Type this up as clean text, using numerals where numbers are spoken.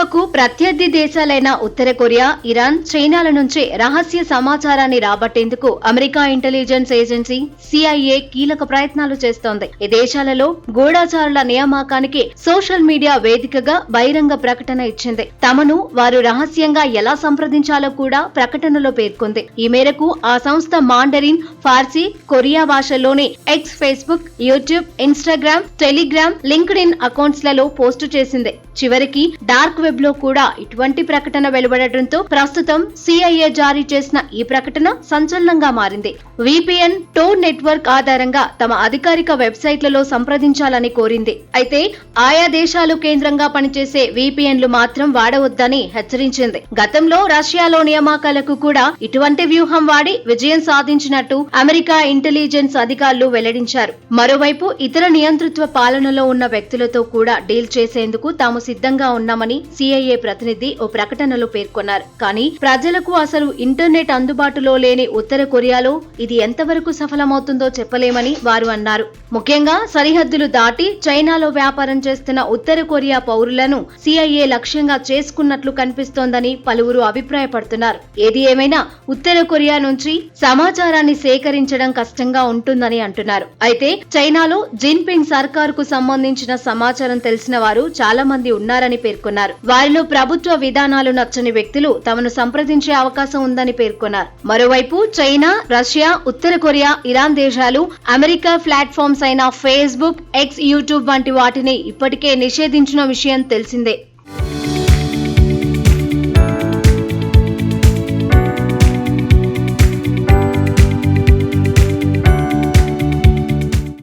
అమెరికాకు ప్రత్యర్థి దేశాలైన ఉత్తర Korea, Iran, చైనాల నుంచి రహస్య సమాచారాన్ని రాబట్టేందుకు అమెరికా ఇంటెలిజెన్స్ ఏజెన్సీ CIA కీలక ప్రయత్నాలు చేస్తోంది. ఈ దేశాలలో గూఢచారుల నియామకానికి సోషల్ మీడియా వేదికగా బహిరంగ ప్రకటన ఇచ్చింది. తమను వారు రహస్యంగా ఎలా సంప్రదించాలో కూడా ప్రకటనలో పేర్కొంది. ఈ మేరకు ఆ సంస్థ మాండరిన్, ఫార్సీ, కొరియా భాషల్లోని X, Facebook, YouTube, Instagram, Telegram, LinkedIn accounts లలో పోస్టు చేసింది. చివరికి డార్క్ వెబ్ లో కూడా ఇటువంటి ప్రకటన వెలువడటంతో ప్రస్తుతం CIA జారీ చేసిన ఈ ప్రకటన సంచలనంగా మారింది. VPN టోర్ నెట్వర్క్ ఆధారంగా తమ అధికారిక వెబ్సైట్లలో సంప్రదించాలని కోరింది. అయితే ఆయా దేశాలు కేంద్రంగా పనిచేసే VPNలు మాత్రం వాడవద్దని హెచ్చరించింది. గతంలో రష్యాలో నియామకాలకు కూడా ఇటువంటి వ్యూహం వాడి విజయం సాధించినట్టు అమెరికా ఇంటెలిజెన్స్ అధికారులు వెల్లడించారు. మరోవైపు ఇతర నియంతృత్వ పాలనలో ఉన్న వ్యక్తులతో కూడా డీల్ చేసేందుకు తాము సిద్ధంగా ఉన్నామని CIA ప్రతినిధి ఓ ప్రకటనలో పేర్కొన్నారు. కానీ ప్రజలకు అసలు ఇంటర్నెట్ అందుబాటులో లేని ఉత్తర కొరియాలో ఇది ఎంతవరకు సఫలమవుతుందో చెప్పలేమని వారు అన్నారు. ముఖ్యంగా సరిహద్దులు దాటి చైనాలో వ్యాపారం చేస్తున్న ఉత్తర కొరియా పౌరులను CIA లక్ష్యంగా చేసుకున్నట్లు కనిపిస్తోందని పలువురు అభిప్రాయపడుతున్నారు. ఏది ఏమైనా ఉత్తర కొరియా నుంచి సమాచారాన్ని సేకరించడం కష్టంగా ఉంటుందని అంటున్నారు. అయితే చైనాలో జిన్పింగ్ సర్కారుకు సంబంధించిన సమాచారం తెలిసిన వారు చాలా మంది ఉన్నారని పేర్కొన్నారు. వారిలో ప్రభుత్వ విధానాలు నచ్చని వ్యక్తులు తమను సంప్రదించే అవకాశం ఉందని పేర్కొన్నారు. మరోవైపు చైనా, రష్యా, ఉత్తర కొరియా, ఇరాన్ దేశాలు అమెరికా ప్లాట్ఫామ్స్ అయిన ఫేస్బుక్, ఎక్స్, యూట్యూబ్ వంటి వాటిని ఇప్పటికే నిషేధించిన విషయం తెలిసిందే.